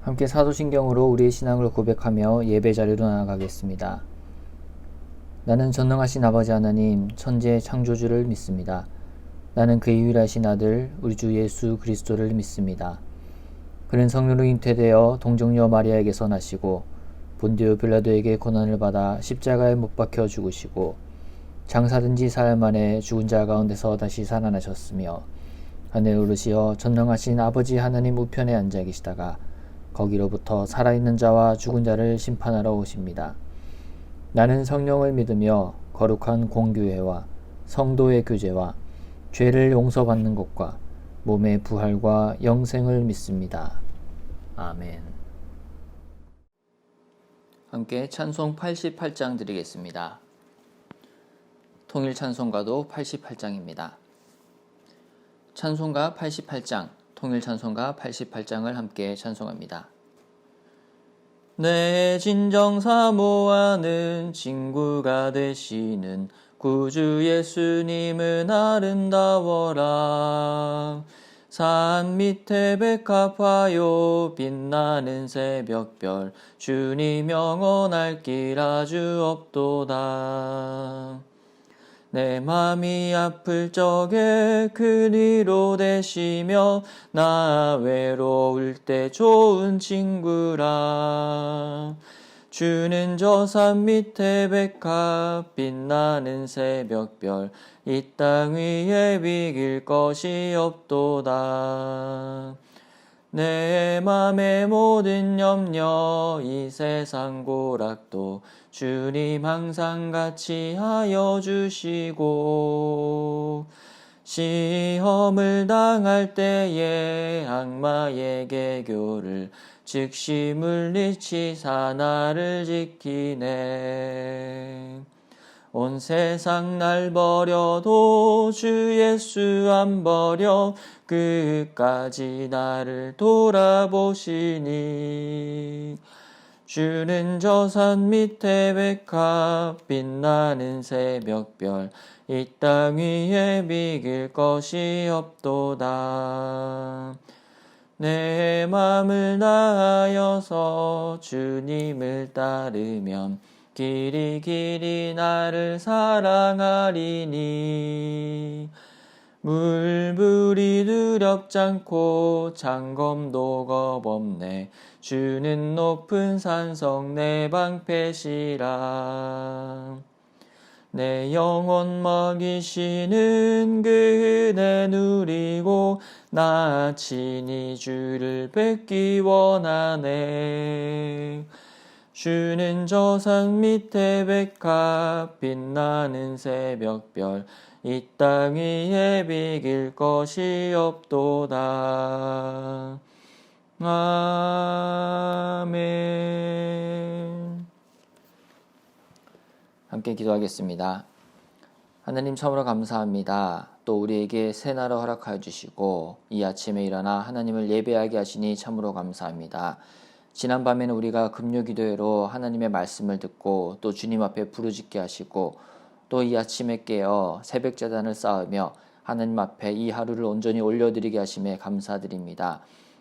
함께 사도신경으로 우리의 신앙을 고백하며 예배 자리로 나아가겠습니다. 나는 전능하신 아버지 하나님, 천지의 창조주를 믿습니다. 나는 그의 유일하신 아들, 우리 주 예수 그리스도를 믿습니다. 그는 성령으로 잉태되어 동정녀 마리아에게서 나시고 본디오 빌라도에게 고난을 받아 십자가에 못 박혀 죽으시고 장사된 지 사흘 만에 죽은 자 가운데서 다시 살아나셨으며 하늘에 오르시어 전능하신 아버지 하나님 우편에 앉아 계시다가 거기로부터 살아있는 자와 죽은 자를 심판하러 오십니다. 나는 성령을 믿으며 거룩한 공교회와 성도의 교제와 죄를 용서받는 것과 몸의 부활과 영생을 믿습니다. 아멘. 함께 찬송 88장 드리겠습니다. 통일 찬송가도 88장입니다. 찬송가 88장, 통일 찬송가 88장을 함께 찬송합니다. 내 진정 사모하는 친구가 되시는 구주 예수님은 아름다워라. 산 밑에 백합화요 빛나는 새벽별 주님 영원할 길 아주 없도다. 내 맘이 아플 적에 그 위로 되시며 나 외로울 때 좋은 친구라. 주는 저 산 밑에 백합 빛나는 새벽별 이 땅 위에 비길 것이 없도다. 내 맘의 모든 염려 이 세상 고락도 주님 항상 같이 하여 주시고 시험을 당할 때에 악마의 개교를 즉시 물리치사 나를 지키네. 온 세상 날 버려도 주 예수 안 버려 끝까지 나를 돌아보시니. 주는 저 산 밑에 백합 빛나는 새벽별 이 땅 위에 비길 것이 없도다. 내 맘을 다하여서 주님을 따르면 길이 길이 나를 사랑하리니. 물불이 두렵지 않고 장검도 겁없네. 주는 높은 산성 내 방패시라. 내 영혼 먹이시는 그 은혜 누리고 나 친히 주를 뵙기 원하네. 주는 저 산 밑에 백합 빛나는 새벽별 이 땅 위에 비길 것이 없도다. 아멘. 함께 기도하겠습니다. 하나님 참으로 감사합니다. 또 우리에게 새 날을 허락하여 주시고 이 아침에 일어나 하나님을 예배하게 하시니 참으로 감사합니다. 지난밤에는 우리가 금요기도회로 하나님의 말씀을 듣고 또 주님 앞에 부르짖게 하시고 또 이 아침에 깨어 새벽제단을 쌓으며 하나님 앞에 이 하루를 온전히 올려드리게 하심에 감사드립니다.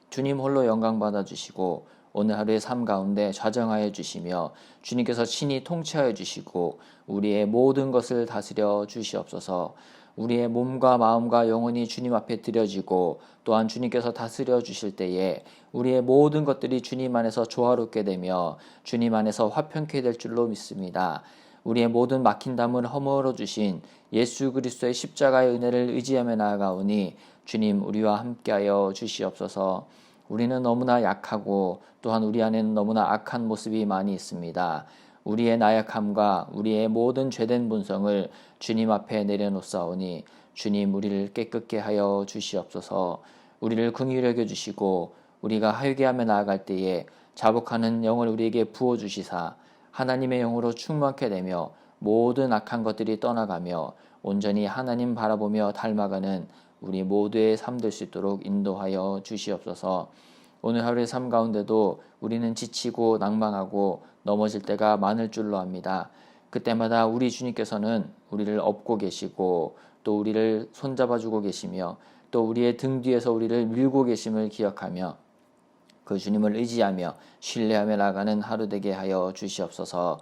주님 홀로 영광 받아주시고 오늘 하루의 삶 가운데 좌정하여 주시며 주님께서 친히 통치하여 주시고 우리의 모든 것을 다스려 주시옵소서. 우리의 몸과 마음과 영혼이 주님 앞에 드려지고 또한 주님께서 다스려 주실 때에 우리의 모든 것들이 주님 안에서 조화롭게 되며 주님 안에서 화평케 될 줄로 믿습니다. 우리의 모든 막힌 담을 허물어 주신 예수 그리스도의 십자가의 은혜를 의지하며 나아가오니 주님 우리와 함께하여 주시옵소서. 우리는 너무나 약하고 또한 우리 안에는 너무나 악한 모습이 많이 있습니다. 우리의 나약함과 우리의 모든 죄된 본성을 주님 앞에 내려놓사오니 주님 우리를 깨끗게 하여 주시옵소서. 우리를 긍휼히 여겨 주시고 우리가 회개하며 나아갈 때에 자복하는 영을 우리에게 부어주시사 하나님의 영으로 충만케 되며 모든 악한 것들이 떠나가며 온전히 하나님 바라보며 닮아가는 우리 모두의 삶 될 수 있도록 인도하여 주시옵소서. 오늘 하루의 삶 가운데도 우리는 지치고 낭망하고 넘어질 때가 많을 줄로 압니다. 그때마다 우리 주님께서는 우리를 업고 계시고 또 우리를 손잡아주고 계시며 또 우리의 등 뒤에서 우리를 밀고 계심을 기억하며 그 주님을 의지하며 신뢰하며 나가는 하루 되게 하여 주시옵소서.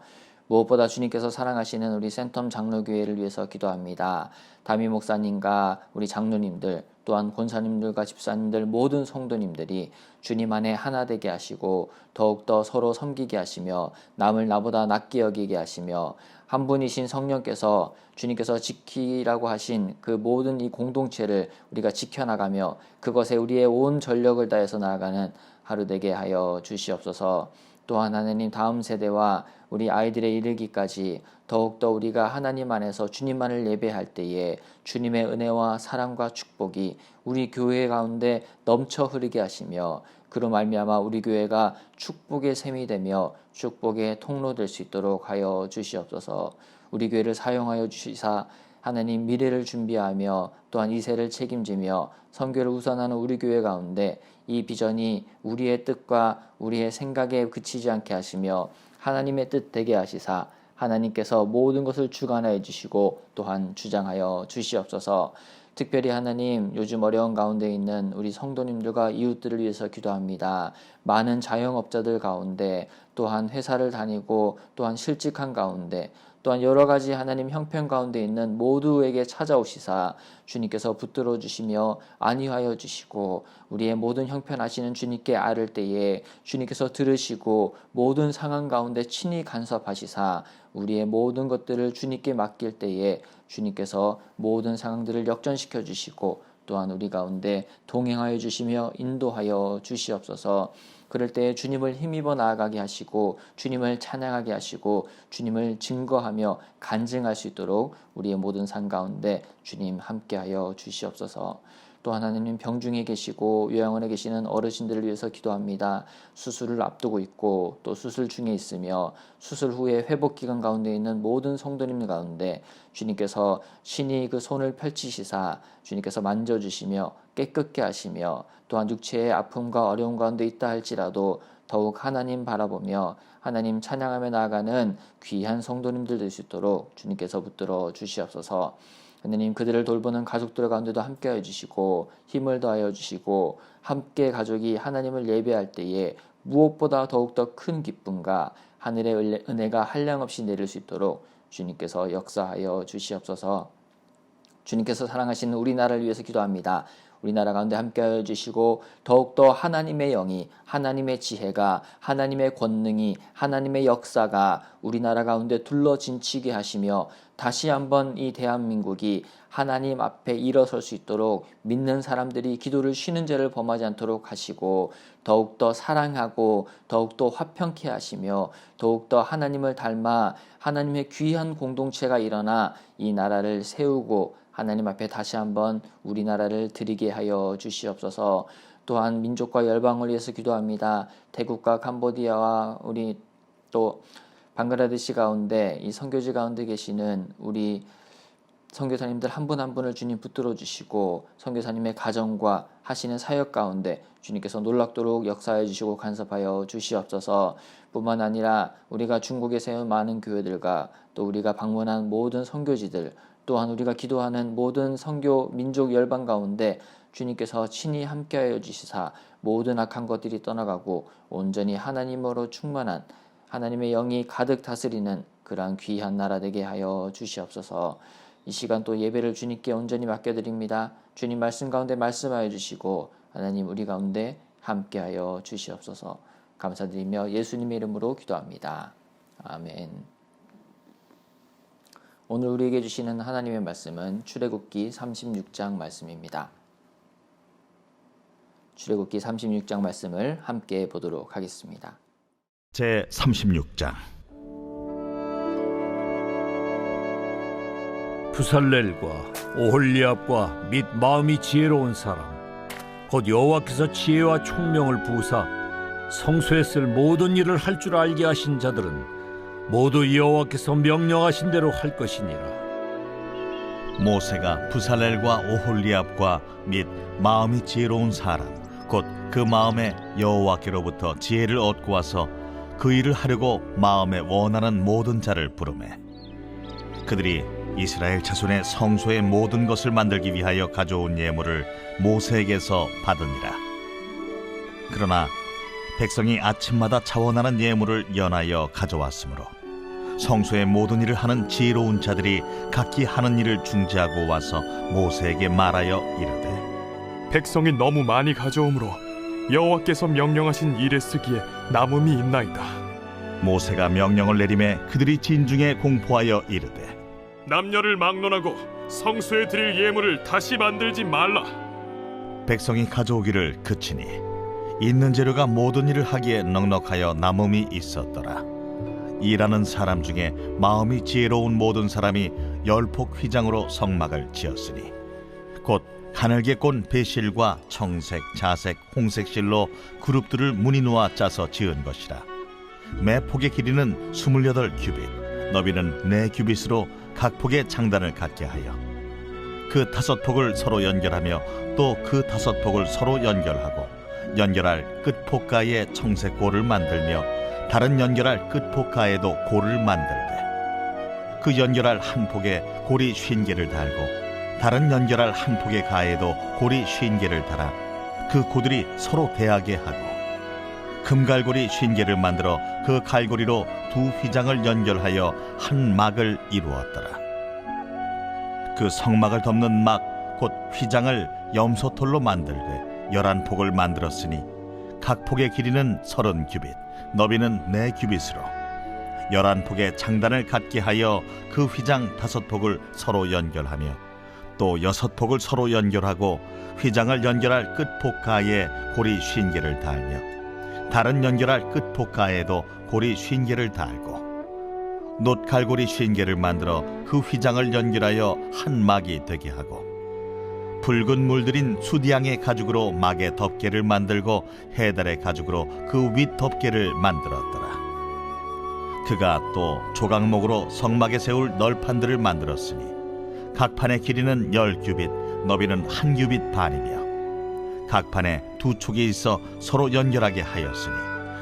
무엇보다 주님께서 사랑하시는 우리 센텀 장로교회를 위해서 기도합니다. 담임 목사님과 우리 장로님들 또한 권사님들과 집사님들 모든 성도님들이 주님 안에 하나 되게 하시고 더욱더 서로 섬기게 하시며 남을 나보다 낫게 여기게 하시며 한 분이신 성령께서 주님께서 지키라고 하신 그 모든 이 공동체를 우리가 지켜나가며 그것에 우리의 온 전력을 다해서 나아가는 하루 되게 하여 주시옵소서. 또한 하나님 다음 세대와 우리 아이들의 이르기까지 더욱더 우리가 하나님 안에서 주님만을 예배할 때에 주님의 은혜와 사랑과 축복이 우리 교회 가운데 넘쳐 흐르게 하시며 그로 말미암아 우리 교회가 축복의 샘이 되며 축복의 통로 될 수 있도록 하여 주시옵소서. 우리 교회를 사용하여 주시사 하나님 미래를 준비하며 또한 이 세를 책임지며 선교를 우선하는 우리 교회 가운데 이 비전이 우리의 뜻과 우리의 생각에 그치지 않게 하시며 하나님의 뜻 되게 하시사 하나님께서 모든 것을 주관하여 주시고 또한 주장하여 주시옵소서. 특별히 하나님 요즘 어려운 가운데 있는 우리 성도님들과 이웃들을 위해서 기도합니다. 많은 자영업자들 가운데 또한 회사를 다니고 또한 실직한 가운데 또한 여러 가지 하나님 형편 가운데 있는 모두에게 찾아오시사 주님께서 붙들어 주시며 안위하여 주시고 우리의 모든 형편 아시는 주님께 아를 때에 주님께서 들으시고 모든 상황 가운데 친히 간섭하시사 우리의 모든 것들을 주님께 맡길 때에 주님께서 모든 상황들을 역전시켜 주시고 또한 우리 가운데 동행하여 주시며 인도하여 주시옵소서. 그럴 때 주님을 힘입어 나아가게 하시고 주님을 찬양하게 하시고 주님을 증거하며 간증할 수 있도록 우리의 모든 삶 가운데 주님 함께하여 주시옵소서. 또 하나님 병중에 계시고 요양원에 계시는 어르신들을 위해서 기도합니다. 수술을 앞두고 있고 또 수술 중에 있으며 수술 후에 회복 기간 가운데 있는 모든 성도님 가운데 주님께서 신이 그 손을 펼치시사 주님께서 만져주시며 깨끗게 하시며 또한 육체의 아픔과 어려움 가운데 있다 할지라도 더욱 하나님 바라보며 하나님 찬양하며 나아가는 귀한 성도님들 될 수 있도록 주님께서 붙들어 주시옵소서. 하나님 그들을 돌보는 가족들 가운데도 함께하여 주시고 힘을 더하여 주시고 함께 가족이 하나님을 예배할 때에 무엇보다 더욱더 큰 기쁨과 하늘의 은혜가 한량없이 내릴 수 있도록 주님께서 역사하여 주시옵소서. 주님께서 사랑하시는 우리나라를 위해서 기도합니다. 우리나라 가운데 함께하여 주시고 더욱더 하나님의 영이 하나님의 지혜가 하나님의 권능이 하나님의 역사가 우리나라 가운데 둘러진치게 하시며 다시 한번 이 대한민국이 하나님 앞에 일어설 수 있도록 믿는 사람들이 기도를 쉬는 죄를 범하지 않도록 하시고 더욱더 사랑하고 더욱더 화평케 하시며 더욱더 하나님을 닮아 하나님의 귀한 공동체가 일어나 이 나라를 세우고 하나님 앞에 다시 한번 우리나라를 드리게 하여 주시옵소서. 또한 민족과 열방을 위해서 기도합니다. 태국과 캄보디아와 우리 또 방글라데시 가운데 이 선교지 가운데 계시는 우리 선교사님들 한 분 한 분을 주님 붙들어 주시고 선교사님의 가정과 하시는 사역 가운데 주님께서 놀랍도록 역사해 주시고 간섭하여 주시옵소서. 뿐만 아니라 우리가 중국에 세운 많은 교회들과 또 우리가 방문한 모든 선교지들 또한 우리가 기도하는 모든 선교 민족 열방 가운데 주님께서 친히 함께하여 주시사 모든 악한 것들이 떠나가고 온전히 하나님으로 충만한 하나님의 영이 가득 다스리는 그러한 귀한 나라 되게 하여 주시옵소서. 이 시간 또 예배를 주님께 온전히 맡겨드립니다. 주님 말씀 가운데 말씀하여 주시고 하나님 우리 가운데 함께하여 주시옵소서. 감사드리며 예수님의 이름으로 기도합니다. 아멘. 오늘 우리에게 주시는 하나님의 말씀은 출애굽기 36장 말씀입니다. 출애굽기 36장 말씀을 함께 보도록 하겠습니다. 제 36장. 부살렐과 오홀리압과 및 마음이 지혜로운 사람 곧 여호와께서 지혜와 총명을 부으사 성소에 쓸 모든 일을 할 줄 알게 하신 자들은 모두 여호와께서 명령하신 대로 할 것이니라. 모세가 부살렐과 오홀리압과 및 마음이 지혜로운 사람 곧 그 마음에 여호와께로부터 지혜를 얻고 와서 그 일을 하려고 마음에 원하는 모든 자를 부르매 그들이 이스라엘 자손의 성소의 모든 것을 만들기 위하여 가져온 예물을 모세에게서 받으니라. 그러나 백성이 아침마다 차원하는 예물을 연하여 가져왔으므로 성소의 모든 일을 하는 지혜로운 자들이 각기 하는 일을 중지하고 와서 모세에게 말하여 이르되 백성이 너무 많이 가져오므로 여호와께서 명령하신 일에 쓰기에 남음이 있나이다. 모세가 명령을 내리매 그들이 진중에 공포하여 이르되 남녀를 막론하고 성소에 드릴 예물을 다시 만들지 말라. 백성이 가져오기를 그치니 있는 재료가 모든 일을 하기에 넉넉하여 남음이 있었더라. 일하는 사람 중에 마음이 지혜로운 모든 사람이 10폭 휘장으로 성막을 지었으니 곧 가늘게 꼰 배실과 청색, 자색, 홍색 실로 그룹들을 무늬 놓아 짜서 지은 것이라. 매 폭의 길이는 28규빗, 너비는 4규빗으로 각 폭의 장단을 갖게 하여 그 5폭을 서로 연결하며 또 그 5폭을 서로 연결하고 연결할 끝폭가에 청색 골을 만들며 다른 연결할 끝폭가에도 골을 만들되 그 연결할 한 폭에 골이 50개를 달고 다른 연결할 한 폭의 가에도 골이 50개를 달아 그 고들이 서로 대하게 하고 금갈고리 50개를 만들어 그 갈고리로 두 휘장을 연결하여 한 막을 이루었더라. 그 성막을 덮는 막 곧 휘장을 염소털로 만들되 11폭을 만들었으니 각 폭의 길이는 30규빗, 너비는 4규빗으로 11폭의 장단을 갖게 하여 그 휘장 5폭을 서로 연결하며 또 6폭을 서로 연결하고 휘장을 연결할 끝폭가에 고리 50개를 달며 다른 연결할 끝폭가에도 고리 50개를 달고 놋갈고리 50개를 만들어 그 휘장을 연결하여 한 막이 되게 하고 붉은 물들인 수디양의 가죽으로 막의 덮개를 만들고 해달의 가죽으로 그 윗 덮개를 만들었더라. 그가 또 조각목으로 성막에 세울 널판들을 만들었으니 각 판의 길이는 10규빗, 너비는 1규빗 반이며 각 판에 두 촉이 있어 서로 연결하게 하였으니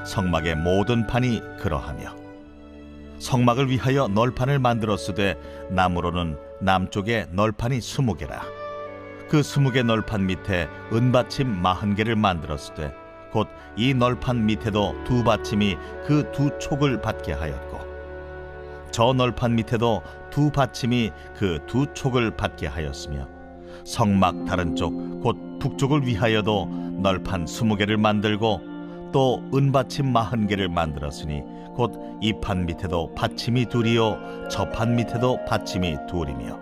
성막의 모든 판이 그러하며 성막을 위하여 널판을 만들었으되 나무로는 남쪽에 널판이 20개라. 그 20개 널판 밑에 은받침 40개를 만들었으되 곧 이 널판 밑에도 두 받침이 그 두 촉을 받게 하였고 저 널판 밑에도 두 받침이 그 두 촉을 받게 하였으며 성막 다른 쪽 곧 북쪽을 위하여도 널판 20개를 만들고 또 은받침 40개를 만들었으니 곧 이 판 밑에도 받침이 둘이요 저 판 밑에도 받침이 둘이며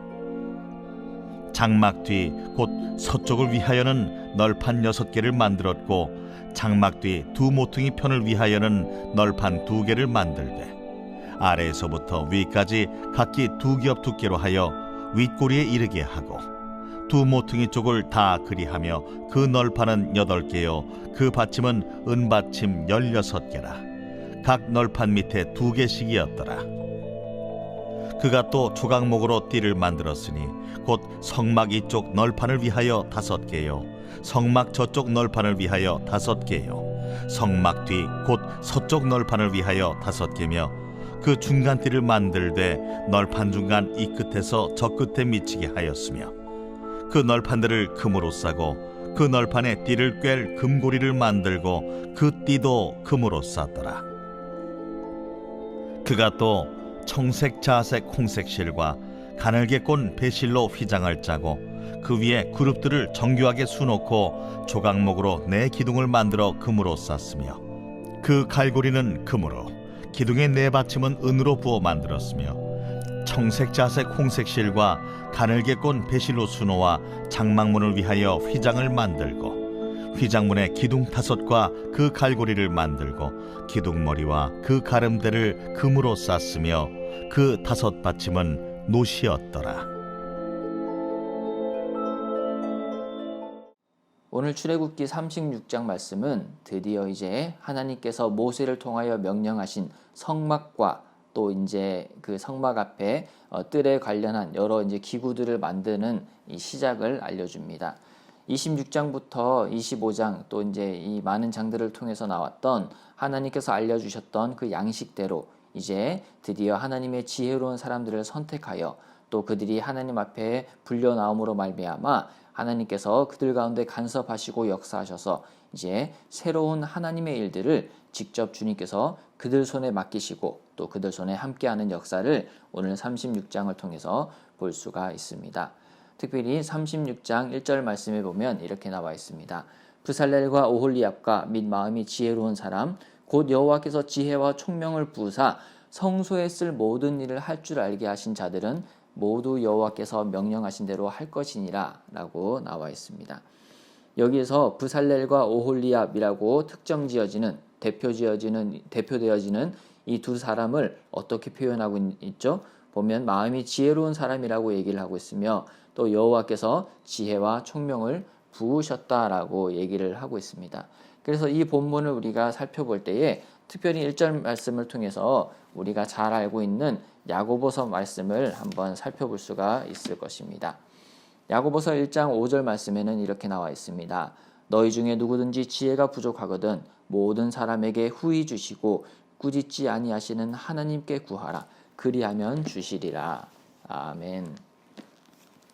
장막 뒤 곧 서쪽을 위하여는 널판 6개를 만들었고 장막 뒤 두 모퉁이 편을 위하여는 널판 2개를 만들되 아래에서부터 위까지 각기 2겹 두께로 하여 윗꼬리에 이르게 하고 두 모퉁이 쪽을 다 그리하며 그 널판은 8개요 그 받침은 은받침 16개라. 각 널판 밑에 2개씩이었더라. 그가 또 조각목으로 띠를 만들었으니 곧 성막 이쪽 널판을 위하여 5개요 성막 저쪽 널판을 위하여 5개요 성막 뒤 곧 서쪽 널판을 위하여 5개며 그 중간 띠를 만들되 널판 중간 이 끝에서 저 끝에 미치게 하였으며 그 널판들을 금으로 싸고 그 널판에 띠를 꿰 금고리를 만들고 그 띠도 금으로 쌌더라. 그가 또 청색, 자색, 홍색 실과 가늘게 꼰 배실로 휘장을 짜고 그 위에 그룹들을 정교하게 수놓고 조각목으로 4기둥을 만들어 금으로 쌌으며 그 갈고리는 금으로 기둥의 4받침은 은으로 부어 만들었으며 청색, 자색, 홍색 실과 가늘게 꼰 배실로 수놓아 장막문을 위하여 휘장을 만들고 휘장문의 기둥 5과 그 갈고리를 만들고 기둥머리와 그 가름대를 금으로 쌌으며 그 5받침은 놋이었더라. 오늘 출애굽기 36장 말씀은 드디어 이제 하나님께서 모세를 통하여 명령하신 성막과 또 이제 그 성막 앞에 뜰에 관련한 여러 이제 기구들을 만드는 이 시작을 알려줍니다. 26장부터 25장 또 이제 이 많은 장들을 통해서 나왔던 하나님께서 알려주셨던 그 양식대로 이제 드디어 하나님의 지혜로운 사람들을 선택하여 또 그들이 하나님 앞에 불려 나옴으로 말미암아 하나님께서 그들 가운데 간섭하시고 역사하셔서 이제 새로운 하나님의 일들을 직접 주님께서 그들 손에 맡기시고 또 그들 손에 함께하는 역사를 오늘 36장을 통해서 볼 수가 있습니다. 특별히 36장 1절 말씀에 보면 이렇게 나와 있습니다. 브살렐과 오홀리압과 및 마음이 지혜로운 사람 곧 여호와께서 지혜와 총명을 부으사 성소에 쓸 모든 일을 할 줄 알게 하신 자들은 모두 여호와께서 명령하신 대로 할 것이니라 라고 나와 있습니다. 여기에서 브살렐과 오홀리압이라고 대표되어지는 이 두 사람을 어떻게 표현하고 있죠? 보면 마음이 지혜로운 사람이라고 얘기를 하고 있으며 또 여호와께서 지혜와 총명을 부으셨다라고 얘기를 하고 있습니다. 그래서 이 본문을 우리가 살펴볼 때에 특별히 1절 말씀을 통해서 우리가 잘 알고 있는 야고보서 말씀을 한번 살펴볼 수가 있을 것입니다. 야고보서 1장 5절 말씀에는 이렇게 나와 있습니다. 너희 중에 누구든지 지혜가 부족하거든 모든 사람에게 후히 주시고 꾸짖지 아니하시는 하나님께 구하라. 그리하면 주시리라. 아멘.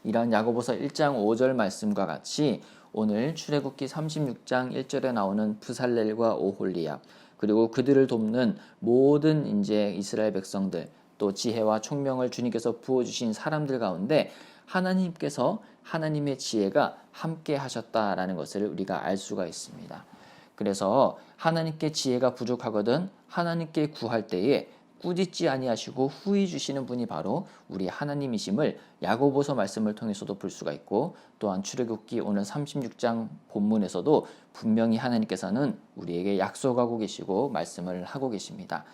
이런 야고보서 1장 5절 말씀과 같이 오늘 출애굽기 36장 1절에 나오는 브살렐과 오홀리압 그리고 그들을 돕는 모든 이제 이스라엘 백성들 또 지혜와 총명을 주님께서 부어주신 사람들 가운데 하나님께서 하나님의 지혜가 함께 하셨다라는 것을 우리가 알 수가 있습니다. 그래서 하나님께 지혜가 부족하거든 하나님께 구할 때에 꾸짖지 아니하시고 후히 주시는 분이 바로 우리 하나님이심을 야고보서 말씀을 통해서도 볼 수가 있고 또한 출애굽기 오늘 36장 본문에서도 분명히 하나님께서는 우리에게 약속하고 계시고 말씀을 하고 계십니다.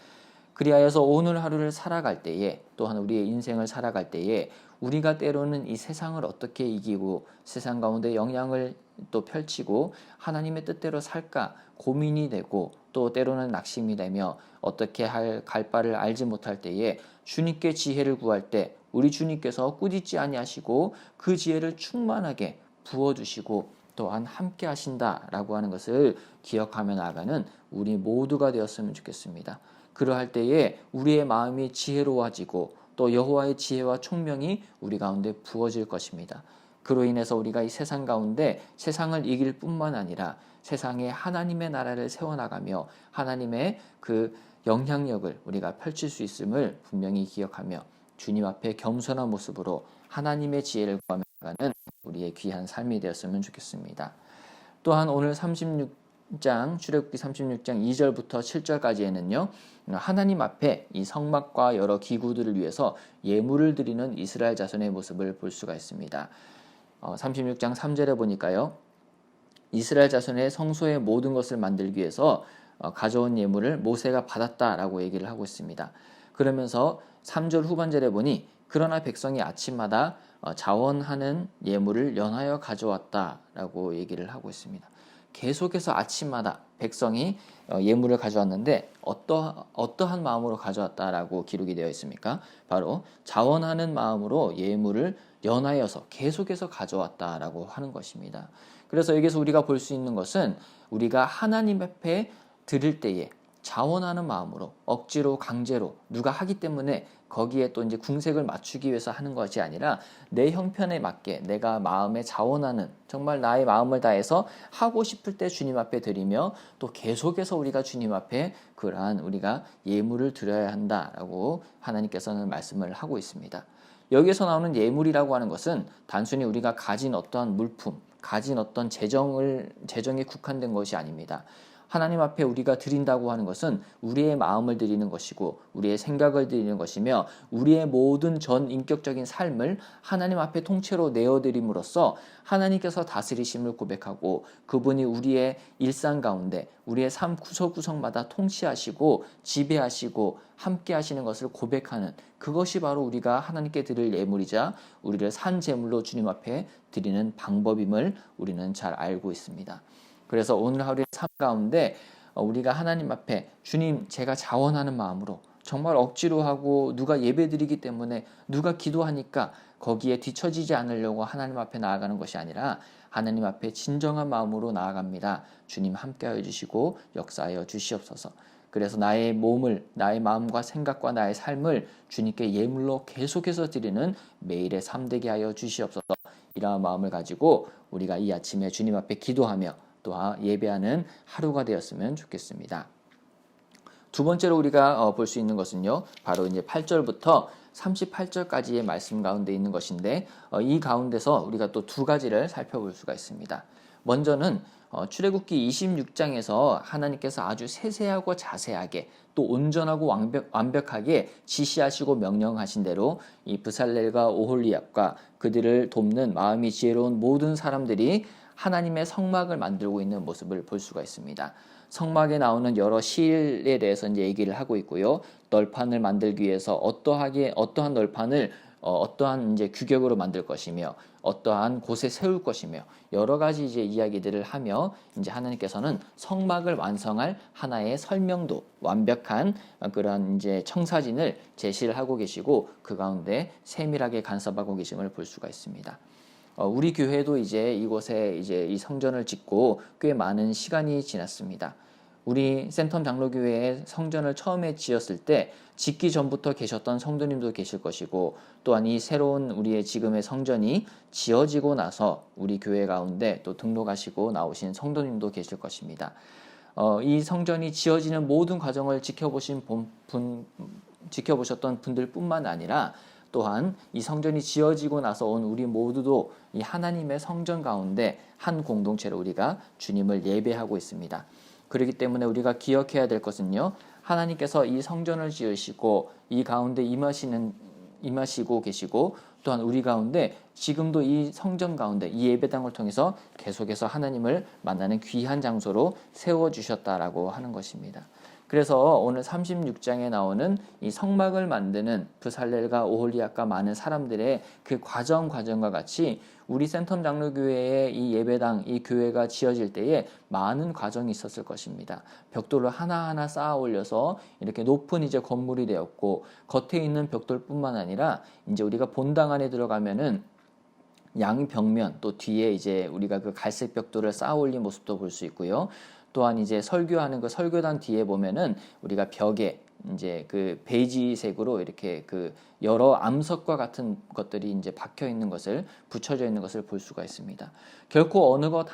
그리하여서 오늘 하루를 살아갈 때에 또한 우리의 인생을 살아갈 때에 우리가 때로는 이 세상을 어떻게 이기고 세상 가운데 영향을 또 펼치고 하나님의 뜻대로 살까 고민이 되고 또 때로는 낙심이 되며 어떻게 갈 바를 알지 못할 때에 주님께 지혜를 구할 때 우리 주님께서 꾸짖지 아니하시고 그 지혜를 충만하게 부어주시고 또한 함께 하신다라고 하는 것을 기억하며 나아가는 우리 모두가 되었으면 좋겠습니다. 그러할 때에 우리의 마음이 지혜로워지고 또 여호와의 지혜와 총명이 우리 가운데 부어질 것입니다. 그로 인해서 우리가 이 세상 가운데 세상을 이길 뿐만 아니라 세상에 하나님의 나라를 세워나가며 하나님의 그 영향력을 우리가 펼칠 수 있음을 분명히 기억하며 주님 앞에 겸손한 모습으로 하나님의 지혜를 구하며 나가는 우리의 귀한 삶이 되었으면 좋겠습니다. 또한 오늘 출애굽기 36장 2절부터 7절까지에는요. 하나님 앞에 이 성막과 여러 기구들을 위해서 예물을 드리는 이스라엘 자손의 모습을 볼 수가 있습니다. 36장 3절에 보니까요. 이스라엘 자손의 성소의 모든 것을 만들기 위해서 가져온 예물을 모세가 받았다라고 얘기를 하고 있습니다. 그러면서 3절 후반절에 보니 그러나 백성이 아침마다 자원하는 예물을 연하여 가져왔다라고 얘기를 하고 있습니다. 계속해서 아침마다 백성이 예물을 가져왔는데 어떠한 마음으로 가져왔다라고 기록이 되어 있습니까? 바로 자원하는 마음으로 예물을 연하여서 계속해서 가져왔다라고 하는 것입니다. 그래서 여기서 우리가 볼 수 있는 것은 우리가 하나님 앞에 드릴 때에 자원하는 마음으로 억지로 강제로 누가 하기 때문에 거기에 또 이제 궁색을 맞추기 위해서 하는 것이 아니라 내 형편에 맞게 내가 마음에 자원하는 정말 나의 마음을 다해서 하고 싶을 때 주님 앞에 드리며 또 계속해서 우리가 주님 앞에 그러한 우리가 예물을 드려야 한다라고 하나님께서는 말씀을 하고 있습니다. 여기에서 나오는 예물이라고 하는 것은 단순히 우리가 가진 어떠한 물품, 가진 어떤 재정에 국한된 것이 아닙니다. 하나님 앞에 우리가 드린다고 하는 것은 우리의 마음을 드리는 것이고 우리의 생각을 드리는 것이며 우리의 모든 전 인격적인 삶을 하나님 앞에 통째로 내어드림으로써 하나님께서 다스리심을 고백하고 그분이 우리의 일상 가운데 우리의 삶 구석구석마다 통치하시고 지배하시고 함께 하시는 것을 고백하는 그것이 바로 우리가 하나님께 드릴 예물이자 우리를 산 제물로 주님 앞에 드리는 방법임을 우리는 잘 알고 있습니다. 그래서 오늘 하루의 삶 가운데 우리가 하나님 앞에 주님 제가 자원하는 마음으로 정말 억지로 하고 누가 예배드리기 때문에 누가 기도하니까 거기에 뒤처지지 않으려고 하나님 앞에 나아가는 것이 아니라 하나님 앞에 진정한 마음으로 나아갑니다. 주님 함께하여 주시고 역사하여 주시옵소서. 그래서 나의 몸을 나의 마음과 생각과 나의 삶을 주님께 예물로 계속해서 드리는 매일의 삶 되게 하여 주시옵소서. 이러한 마음을 가지고 우리가 이 아침에 주님 앞에 기도하며 또한 예배하는 하루가 되었으면 좋겠습니다. 두 번째로 우리가 볼 수 있는 것은요, 바로 이제 8절부터 38절까지의 말씀 가운데 있는 것인데, 이 가운데서 우리가 또 두 가지를 살펴볼 수가 있습니다. 먼저는 출애굽기 26장에서 하나님께서 아주 세세하고 자세하게 또 온전하고 완벽하게 지시하시고 명령하신 대로 이 브살렐과 오홀리압과 그들을 돕는 마음이 지혜로운 모든 사람들이 하나님의 성막을 만들고 있는 모습을 볼 수가 있습니다. 성막에 나오는 여러 실에 대해서 이제 얘기를 하고 있고요. 널판을 만들기 위해서 어떠한 널판을 어떠한 이제 규격으로 만들 것이며 어떠한 곳에 세울 것이며 여러 가지 이제 이야기들을 하며 이제 하나님께서는 성막을 완성할 하나의 설명도 완벽한 그런 이제 청사진을 제시를 하고 계시고 그 가운데 세밀하게 간섭하고 계심을 볼 수가 있습니다. 우리 교회도 이제 이곳에 이제 이 성전을 짓고 꽤 많은 시간이 지났습니다. 우리 센텀 장로교회의 성전을 처음에 지었을 때 짓기 전부터 계셨던 성도님도 계실 것이고 또한 이 새로운 우리의 지금의 성전이 지어지고 나서 우리 교회 가운데 또 등록하시고 나오신 성도님도 계실 것입니다. 이 성전이 지어지는 모든 과정을 지켜보셨던 분들뿐만 아니라 또한 이 성전이 지어지고 나서 온 우리 모두도 이 하나님의 성전 가운데 한 공동체로 우리가 주님을 예배하고 있습니다. 그렇기 때문에 우리가 기억해야 될 것은요, 하나님께서 이 성전을 지으시고 이 가운데 임하시고 계시고 또한 우리 가운데 지금도 이 성전 가운데 이 예배당을 통해서 계속해서 하나님을 만나는 귀한 장소로 세워주셨다라고 하는 것입니다. 그래서 오늘 36장에 나오는 이 성막을 만드는 브살렐과 오홀리압과 많은 사람들의 그 과정과 같이 우리 센텀 장로교회의 이 예배당, 이 교회가 지어질 때에 많은 과정이 있었을 것입니다. 벽돌을 하나하나 쌓아 올려서 이렇게 높은 이제 건물이 되었고 겉에 있는 벽돌뿐만 아니라 이제 우리가 본당 안에 들어가면은 양벽면 또 뒤에 이제 우리가 그 갈색 벽돌을 쌓아 올린 모습도 볼 수 있고요. 또한 이제 설교하는 그 설교단 뒤에 보면은 우리가 벽에 이제 그 베이지색으로 이렇게 그 여러 암석과 같은 것들이 이제 박혀 있는 것을 붙여져 있는 것을 볼 수가 있습니다. 결코 어느 것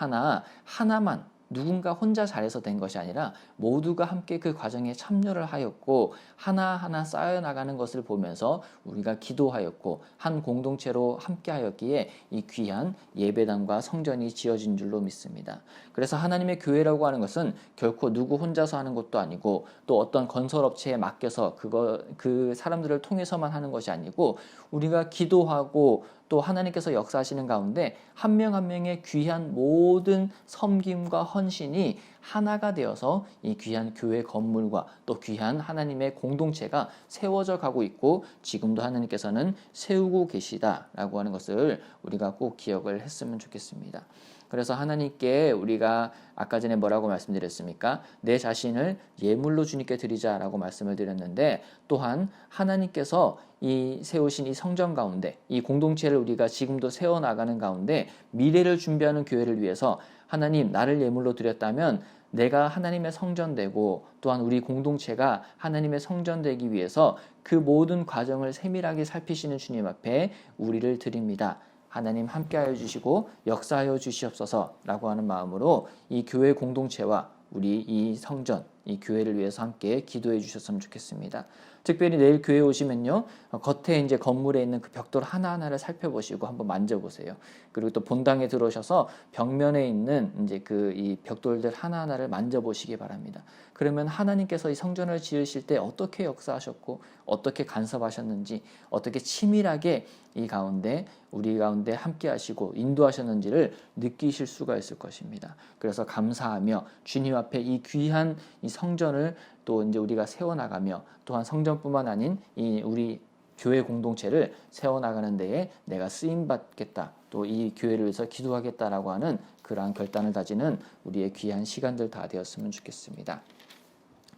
하나만 누군가 혼자 잘해서 된 것이 아니라 모두가 함께 그 과정에 참여를 하였고 하나하나 쌓여나가는 것을 보면서 우리가 기도하였고 한 공동체로 함께 하였기에 이 귀한 예배당과 성전이 지어진 줄로 믿습니다. 그래서 하나님의 교회라고 하는 것은 결코 누구 혼자서 하는 것도 아니고 또 어떤 건설업체에 맡겨서 그 사람들을 통해서만 하는 것이 아니고 우리가 기도하고 또 하나님께서 역사하시는 가운데 한 명 한 명의 귀한 모든 섬김과 헌신이 하나가 되어서 이 귀한 교회 건물과 또 귀한 하나님의 공동체가 세워져 가고 있고 지금도 하나님께서는 세우고 계시다라고 하는 것을 우리가 꼭 기억을 했으면 좋겠습니다. 그래서 하나님께 우리가 아까 전에 뭐라고 말씀드렸습니까? 내 자신을 예물로 주님께 드리자라고 말씀을 드렸는데 또한 하나님께서 이 세우신 이 성전 가운데 이 공동체를 우리가 지금도 세워나가는 가운데 미래를 준비하는 교회를 위해서 하나님 나를 예물로 드렸다면 내가 하나님의 성전 되고 또한 우리 공동체가 하나님의 성전 되기 위해서 그 모든 과정을 세밀하게 살피시는 주님 앞에 우리를 드립니다. 하나님 함께하여 주시고 역사하여 주시옵소서라고 하는 마음으로 이 교회 공동체와 우리 이 성전, 이 교회를 위해서 함께 기도해 주셨으면 좋겠습니다. 특별히 내일 교회 오시면요, 겉에 이제 건물에 있는 그 벽돌 하나하나를 살펴보시고 한번 만져보세요. 그리고 또 본당에 들어오셔서 벽면에 있는 이제 이 벽돌들 하나하나를 만져보시기 바랍니다. 그러면 하나님께서 이 성전을 지으실 때 어떻게 역사하셨고 어떻게 간섭하셨는지 어떻게 치밀하게 이 가운데 우리 가운데 함께 하시고 인도하셨는지를 느끼실 수가 있을 것입니다. 그래서 감사하며 주님 앞에 이 귀한 이 성전을 또 이제 우리가 세워나가며 또한 성전뿐만 아닌 이 우리 교회 공동체를 세워나가는 데에 내가 쓰임받겠다. 또 이 교회를 위해서 기도하겠다라고 하는 그러한 결단을 다지는 우리의 귀한 시간들 다 되었으면 좋겠습니다.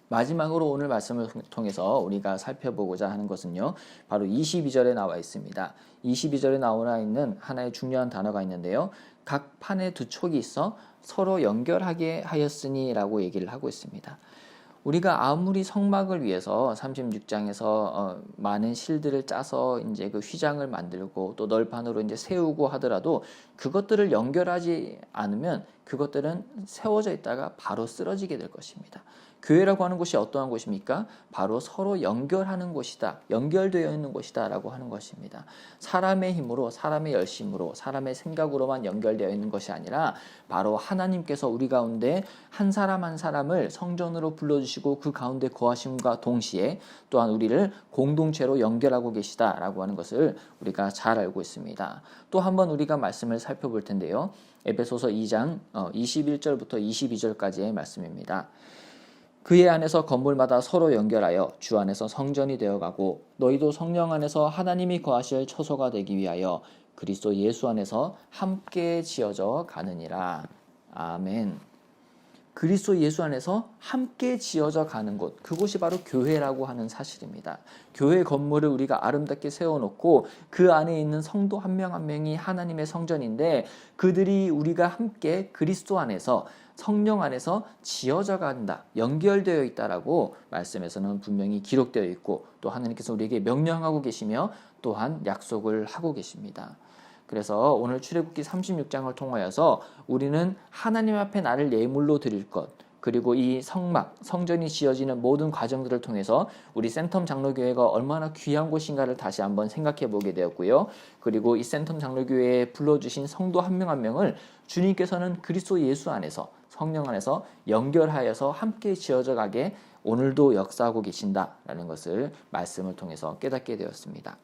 마지막으로 오늘 말씀을 통해서 우리가 살펴보고자 하는 것은요, 바로 22절에 나와 있습니다. 22절에 나와 있는 하나의 중요한 단어가 있는데요. 각 판에 두 촉이 있어 서로 연결하게 하였으니 라고 얘기를 하고 있습니다. 우리가 아무리 성막을 위해서 36장에서 많은 실들을 짜서 이제 그 휘장을 만들고 또 널판으로 이제 세우고 하더라도 그것들을 연결하지 않으면 그것들은 세워져 있다가 바로 쓰러지게 될 것입니다. 교회라고 하는 곳이 어떠한 곳입니까? 바로 서로 연결하는 곳이다. 연결되어 있는 곳이다 라고 하는 것입니다. 사람의 힘으로, 사람의 열심으로, 사람의 생각으로만 연결되어 있는 것이 아니라 바로 하나님께서 우리 가운데 한 사람 한 사람을 성전으로 불러주시고 그 가운데 거하심과 동시에 또한 우리를 공동체로 연결하고 계시다라고 하는 것을 우리가 잘 알고 있습니다. 또 한번 우리가 말씀을 살펴볼 텐데요. 에베소서 2장 21절부터 22절까지의 말씀입니다. 그의 안에서 건물마다 서로 연결하여 주 안에서 성전이 되어가고 너희도 성령 안에서 하나님이 거하실 처소가 되기 위하여 그리스도 예수 안에서 함께 지어져 가느니라. 아멘. 그리스도 예수 안에서 함께 지어져 가는 곳, 그곳이 바로 교회라고 하는 사실입니다. 교회 건물을 우리가 아름답게 세워놓고 그 안에 있는 성도 한 명 한 명이 하나님의 성전인데 그들이 우리가 함께 그리스도 안에서 성령 안에서 지어져 간다, 연결되어 있다라고 말씀에서는 분명히 기록되어 있고 또 하나님께서 우리에게 명령하고 계시며 또한 약속을 하고 계십니다. 그래서 오늘 출애굽기 36장을 통하여서 우리는 하나님 앞에 나를 예물로 드릴 것, 그리고 이 성막, 성전이 지어지는 모든 과정들을 통해서 우리 센텀 장로교회가 얼마나 귀한 곳인가를 다시 한번 생각해 보게 되었고요. 그리고 이 센텀 장로교회에 불러주신 성도 한 명 한 명을 주님께서는 그리스도 예수 안에서, 성령 안에서 연결하여서 함께 지어져 가게 오늘도 역사하고 계신다라는 것을 말씀을 통해서 깨닫게 되었습니다.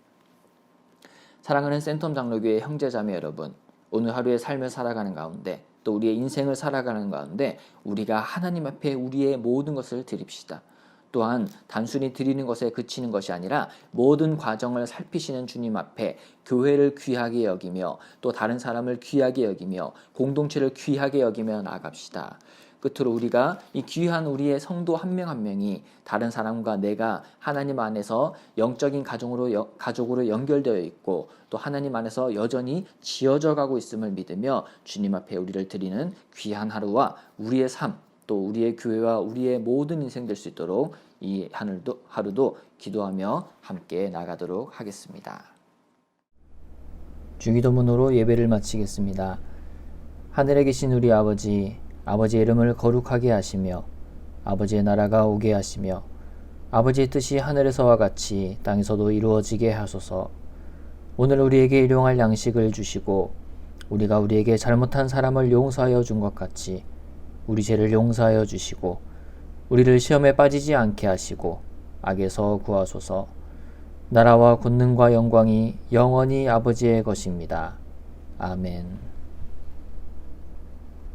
사랑하는 센텀 장로교회 형제자매 여러분, 오늘 하루의 삶을 살아가는 가운데 또 우리의 인생을 살아가는 가운데 우리가 하나님 앞에 우리의 모든 것을 드립시다. 또한 단순히 드리는 것에 그치는 것이 아니라 모든 과정을 살피시는 주님 앞에 교회를 귀하게 여기며 또 다른 사람을 귀하게 여기며 공동체를 귀하게 여기며 나아갑시다. 끝으로 우리가 이 귀한 우리의 성도 한 명 한 명이 다른 사람과 내가 하나님 안에서 영적인 가족으로 연결되어 있고 또 하나님 안에서 여전히 지어져 가고 있음을 믿으며 주님 앞에 우리를 드리는 귀한 하루와 우리의 삶, 또 우리의 교회와 우리의 모든 인생 될 수 있도록 이 하루도 기도하며 함께 나가도록 하겠습니다. 주기도문으로 예배를 마치겠습니다. 하늘에 계신 우리 아버지, 아버지의 이름을 거룩하게 하시며 아버지의 나라가 오게 하시며 아버지의 뜻이 하늘에서와 같이 땅에서도 이루어지게 하소서. 오늘 우리에게 일용할 양식을 주시고 우리가 우리에게 잘못한 사람을 용서하여 준 것 같이 우리 죄를 용서하여 주시고 우리를 시험에 빠지지 않게 하시고 악에서 구하소서. 나라와 권능과 영광이 영원히 아버지의 것입니다. 아멘.